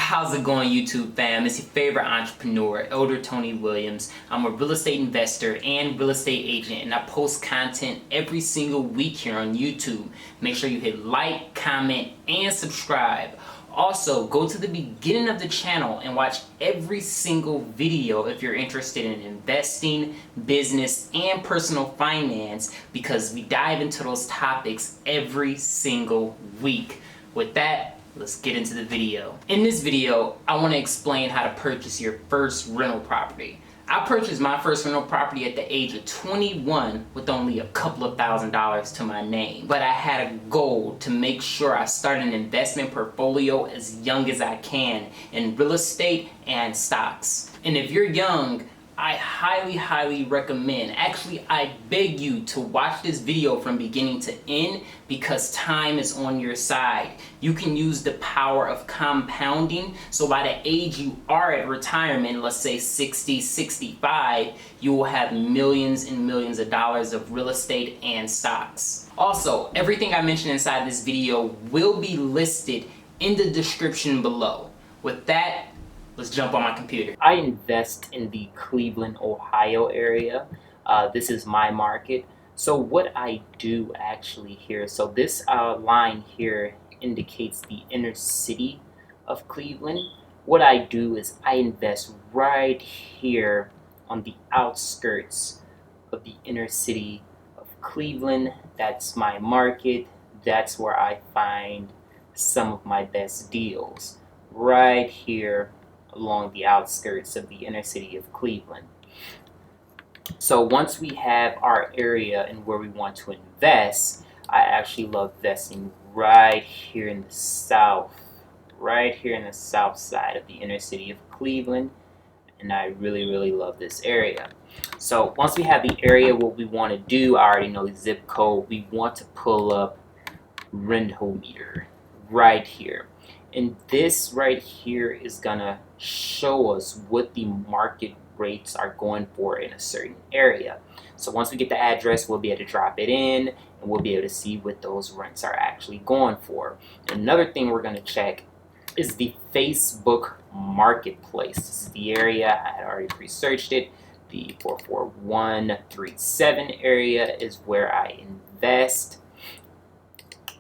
How's it going, YouTube fam? It's your favorite entrepreneur, Elder Tony Williams. I'm a real estate investor and real estate agent, and I post content every single week here on YouTube. Make sure you hit like, comment, and subscribe. Also, go to the beginning of the channel and watch every single video if you're interested in investing, business, and personal finance, because we dive into those topics every single week. With that, let's get into the video. In this video, I want to explain how to purchase your first rental property. I purchased my first rental property at the age of 21 with only a couple of $1,000s to my name. But I had a goal to make sure I start an investment portfolio as young as I can in real estate and stocks. And if you're young, I highly recommend, actually I beg you to watch this video from beginning to end, because time is on your side. You can use the power of compounding, so by the age you are at retirement, let's say 60, 65, you will have millions and millions of dollars of real estate and stocks. Also, everything I mentioned inside this video will be listed in the description below. With that, let's jump on my computer. I invest in the Cleveland, Ohio area. This is my market. So what I do actually here, so this line here indicates the inner city of Cleveland. What I do is I invest right here on the outskirts of the inner city of Cleveland. That's my market. That's where I find some of my best deals. Right here along the outskirts of the inner city of Cleveland. So once we have our area and where we want to invest, I actually love investing right here in the south, right here in the south side of the inner city of Cleveland, and I really love this area. So once we have the area, what we want to do, I already know the zip code, we want to pull up rental meter right here. And this right here is gonna show us what the market rates are going for in a certain area. So once we get the address, we'll be able to drop it in and we'll be able to see what those rents are actually going for. Another thing we're gonna check is the Facebook Marketplace. This is the area, I had already researched it. The 44137 area is where I invest.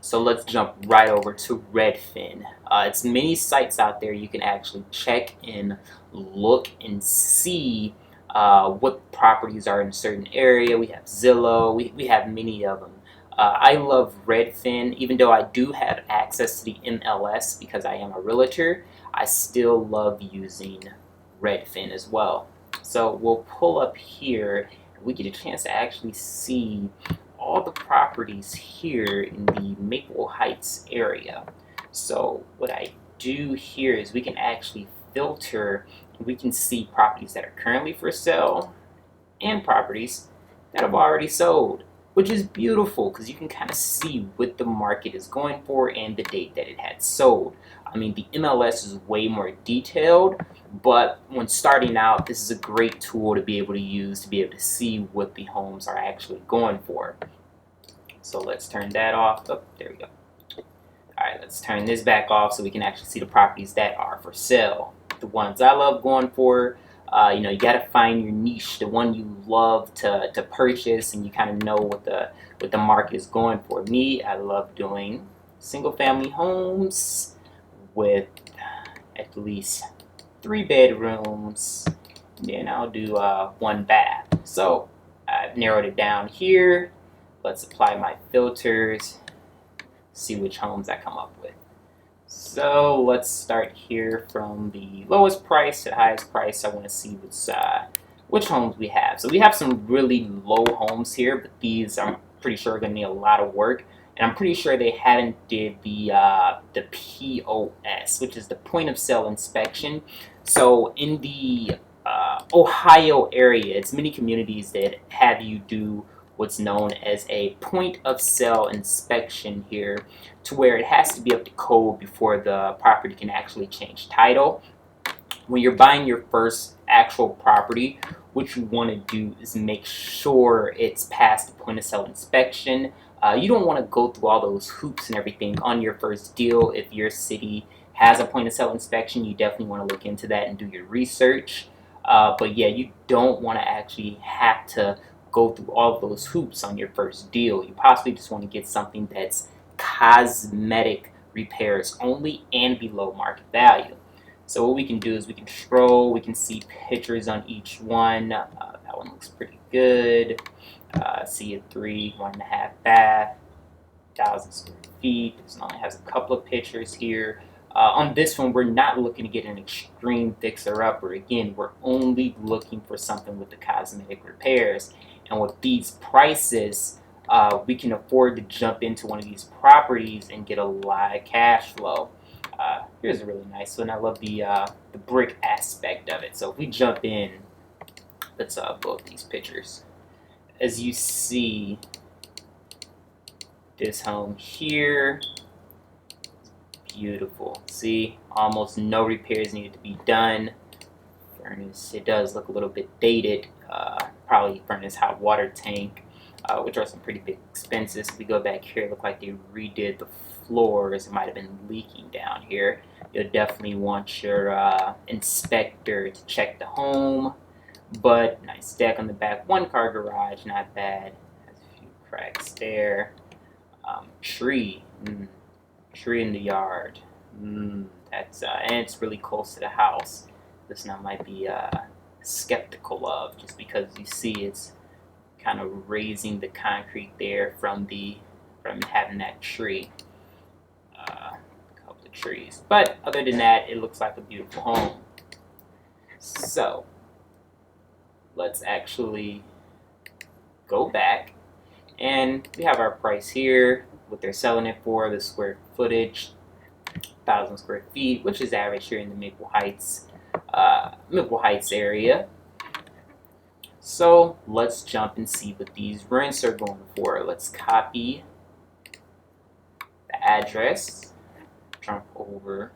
So let's jump right over to Redfin. It's many sites out there you can actually check and look and see what properties are in a certain area. We have Zillow, we have many of them. I love Redfin, even though I do have access to the MLS because I am a realtor, I still love using Redfin as well. So we'll pull up here, we get a chance to actually see all the properties here in the Maple Heights area. So what I do here is we can actually filter, and we can see properties that are currently for sale and properties that have already sold, which is beautiful because you can kind of see what the market is going for and the date that it had sold. I mean, the MLS is way more detailed, but when starting out, this is a great tool to be able to use to be able to see what the homes are actually going for. So let's turn that off. Oh, there we go. Alright, let's turn this back off so we can actually see the properties that are for sale. The ones I love going for, you know, you got to find your niche, the one you love to purchase, and you kind of know what the market is going for. Me, I love doing single family homes with at least 3 bedrooms, and then I'll do 1 bath. So I've narrowed it down here. Let's apply my filters, see which homes I come up with. So let's start here from the lowest price to the highest price. I want to see which homes we have. So we have some really low homes here, but these I'm pretty sure are going to need a lot of work. And I'm pretty sure they haven't did the POS, which is the point of sale inspection. So in the Ohio area, it's many communities that have you do what's known as a point of sale inspection here, to where it has to be up to code before the property can actually change title. When you're buying your first actual property, what you want to do is make sure it's past the point of sale inspection. You don't want to go through all those hoops and everything on your first deal if your city has a point of sale inspection, you definitely want to look into that and do your research. But yeah, you don't want to actually have to go through all of those hoops on your first deal. You possibly just want to get something that's cosmetic repairs only and below market value. So what we can do is we can scroll, we can see pictures on each one. That one looks pretty good. See a 1.5 bath, 1,000 square feet. This only has a couple of pictures here. On this one, we're not looking to get an extreme fixer-upper. Again, we're only looking for something with the cosmetic repairs. And with these prices, we can afford to jump into one of these properties and get a lot of cash flow. Here's a really nice one. I love the brick aspect of it. So if we jump in, let's pull up these pictures. As you see, this home here, beautiful. See, almost no repairs needed to be done. Furnace, it does look a little bit dated. Probably furnace, hot water tank, which are some pretty big expenses. If we go back here, it looked like they redid the floors. It might have been leaking down here. You'll definitely want your inspector to check the home. But nice deck on the back, 1-car garage, not bad. Has a few cracks there. Tree in the yard. That's and it's really close to the house. This one I might be skeptical of, just because you see it's kind of raising the concrete there from having that tree. A couple of trees, but other than that, it looks like a beautiful home. So let's actually go back, and we have our price here, what they're selling it for, the square footage, 1,000 square feet, which is average here in the Maple Heights area. So let's jump and see what these rents are going for. Let's copy the address, jump over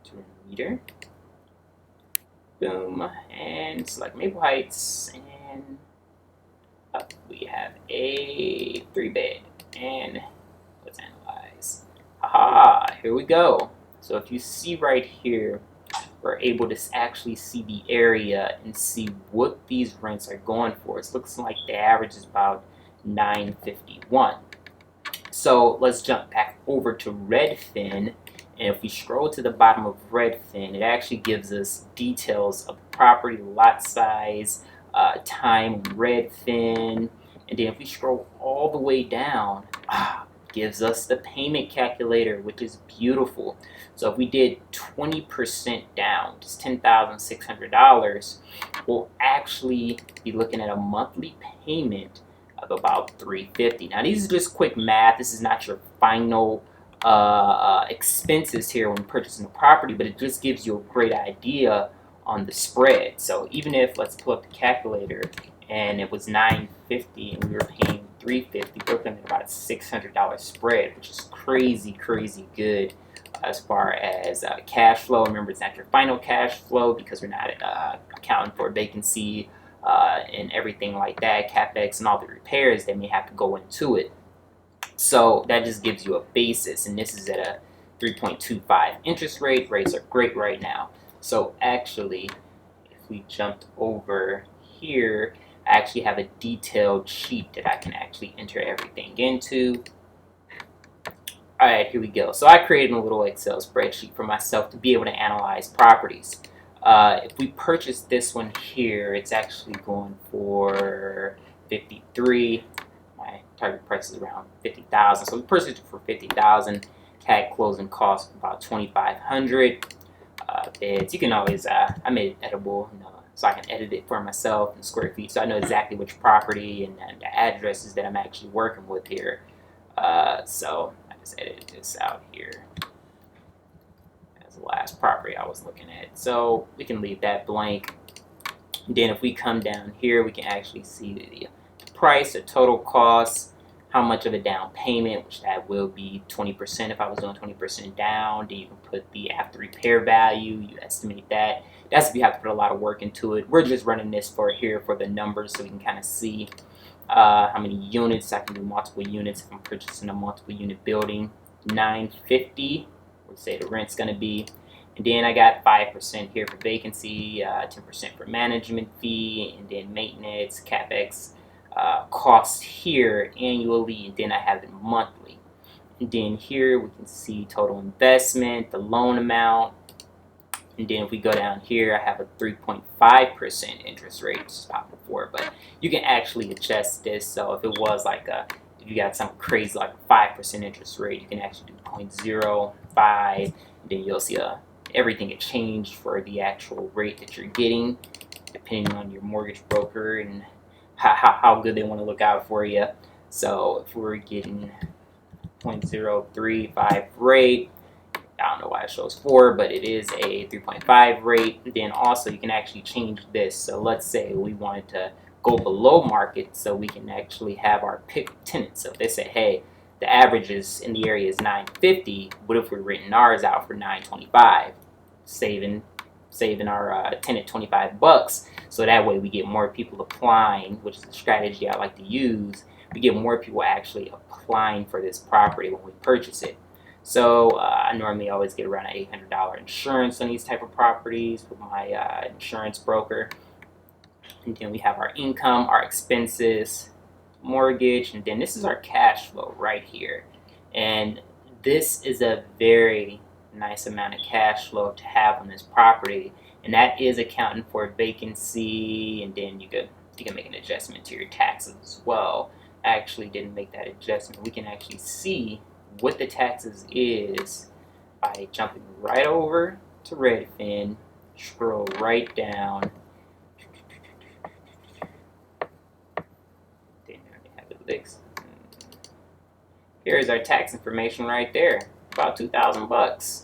to a meter, boom, and select Maple Heights, and up we have a 3-bed, and let's analyze. Aha, here we go. So if you see right here, we're able to actually see the area and see what these rents are going for. It looks like the average is about $951. So let's jump back over to Redfin, and if we scroll to the bottom of Redfin, it actually gives us details of the property, lot size, time on Redfin, and then if we scroll all the way down, gives us the payment calculator, which is beautiful. So if we did 20% down, just $10,600, we'll actually be looking at a monthly payment of about $350. Now these are just quick math. This is not your final expenses here when purchasing a property, but it just gives you a great idea on the spread. So even if, let's pull up the calculator, and it was $950 and we were paying $350, we're looking at about a $600 spread, which is crazy good as far as cash flow. Remember, it's not your final cash flow because we're not accounting for vacancy and everything like that, capex and all the repairs that may have to go into it. So that just gives you a basis, and this is at a 3.25 interest rate. Rates are great right now. So actually, if we jumped over here, I actually have a detailed sheet that I can actually enter everything into. Alright, here we go. So I created a little Excel spreadsheet for myself to be able to analyze properties. If we purchase this one here, it's actually going for $53,000. My target price is around $50,000. So we purchased it for $50,000. CAD closing cost about $2,500. Beds, you can always, I made it editable, so I can edit it for myself in square feet, so I know exactly which property and the addresses that I'm actually working with here. So I just edited this out here as the last property I was looking at. So we can leave that blank. Then if we come down here, we can actually see the price, the total cost, how much of a down payment, which that will be 20% if I was doing 20% down. Then you can put the after repair value, you estimate that. That's if you have to put a lot of work into it. We're just running this for here for the numbers so we can kind of see how many units. I can do multiple units if I'm purchasing a multiple unit building. $950, let's say the rent's going to be. And then I got 5% here for vacancy, 10% for management fee, and then maintenance, capex, costs here annually, and then I have it monthly. And then here we can see total investment, the loan amount, and then if we go down here, I have a 3.5% interest rate, which is popped before, but you can actually adjust this. So if it was like if you got something crazy like a 5% interest rate, you can actually do 0.05, then you'll see everything had changed for the actual rate that you're getting, depending on your mortgage broker and how good they want to look out for you. So if we're getting 0.035 rate, I don't know why it shows 4, but it is a 3.5 rate. Then also you can actually change this. So let's say we wanted to go below market, so we can actually have our pick tenants. So if they say, hey, the averages in the area is 950, what if we're renting ours out for 925, saving our tenant $25? So that way we get more people applying, which is a strategy I like to use. We get more people actually applying for this property when we purchase it. So I normally always get around an $800 insurance on these type of properties with my insurance broker. And then we have our income, our expenses, mortgage, and then this is our cash flow right here. And this is a very nice amount of cash flow to have on this property, and that is accounting for vacancy, and then you can make an adjustment to your taxes as well. I actually didn't make that adjustment. We can actually see what the taxes is by jumping right over to Redfin, scroll right down. Here's our tax information right there, about $2,000,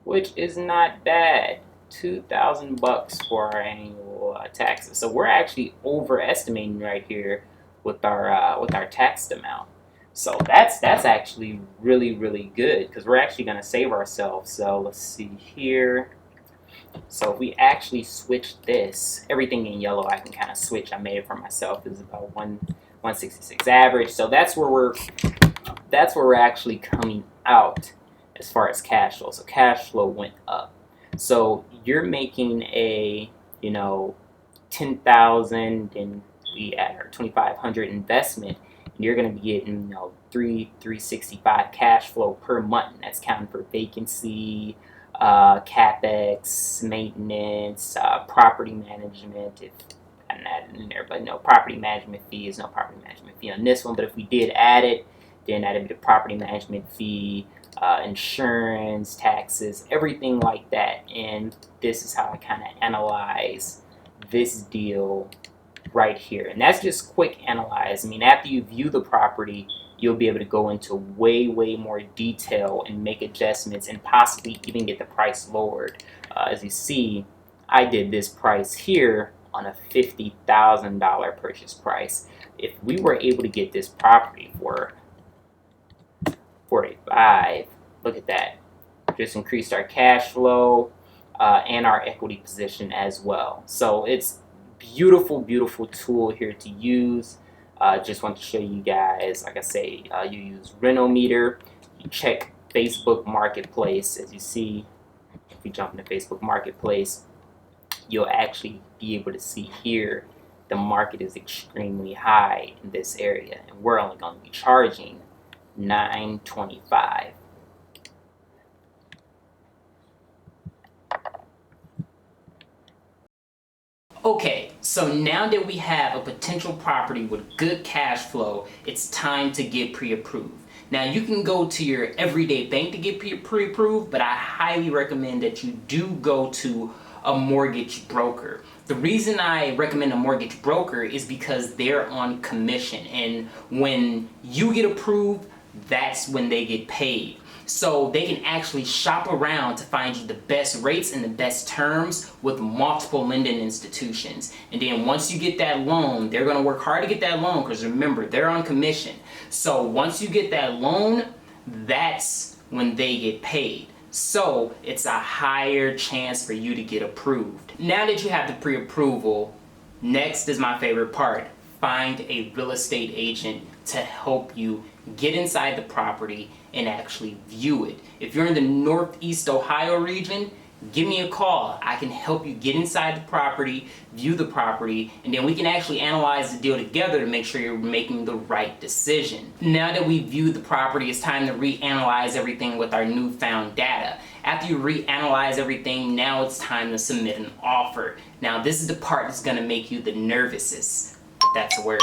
which is not bad. $2,000 for our annual taxes. So we're actually overestimating right here with our tax amount. So that's actually really good, because we're actually going to save ourselves. So let's see here. So if we actually switch this, everything in yellow I can kind of switch. I made it for myself. It's about 166 average. So that's where we're actually coming out as far as cash flow. So cash flow went up. So you're making a 10,000, and we add our 2,500 investment, and you're going to be getting 365 cash flow per month. And that's counting for vacancy, capex, maintenance, property management. If I'm adding in there, but no property management fee is no property management fee on this one. But if we did add it, then that'd be the property management fee, insurance, taxes, everything like that. And this is how I kind of analyze this deal right here. And that's just quick analyze. I mean, after you view the property, you'll be able to go into way more detail and make adjustments and possibly even get the price lowered. As you see, I did this price here on a $50,000 purchase price. If we were able to get this property for 45, look at that. Just increased our cash flow and our equity position as well. So it's beautiful tool here to use. Just want to show you guys, like I say, you use Renometer, you check Facebook Marketplace. As you see, if you jump into Facebook Marketplace, you'll actually be able to see here the market is extremely high in this area, and we're only going to be charging $925. Okay, so now that we have a potential property with good cash flow, it's time to get pre-approved. Now you can go to your everyday bank to get pre-approved, but I highly recommend that you do go to a mortgage broker. The reason I recommend a mortgage broker is because they're on commission, and when you get approved, that's when they get paid. So they can actually shop around to find you the best rates and the best terms with multiple lending institutions. And then once you get that loan, they're going to work hard to get that loan, because remember, they're on commission. So once you get that loan, that's when they get paid. So it's a higher chance for you to get approved. Now that you have the pre-approval, next is my favorite part. Find a real estate agent to help you get inside the property and actually view it. If you're in the Northeast Ohio region, give me a call. I can help you get inside the property, view the property, and then we can actually analyze the deal together to make sure you're making the right decision. Now that we've viewed the property, it's time to reanalyze everything with our newfound data. After you reanalyze everything, now it's time to submit an offer. Now this is the part that's gonna make you the nervousest, if that's a word.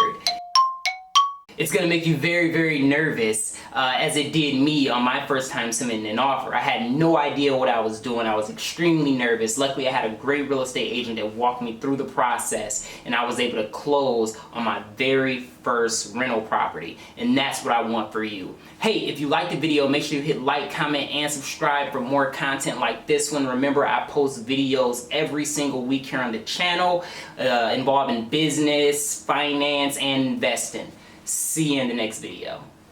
It's going to make you very, very nervous, as it did me on my first time submitting an offer. I had no idea what I was doing. I was extremely nervous. Luckily, I had a great real estate agent that walked me through the process, and I was able to close on my very first rental property. And that's what I want for you. Hey, if you liked the video, make sure you hit like, comment, and subscribe for more content like this one. Remember, I post videos every single week here on the channel involving business, finance, and investing. See you in the next video.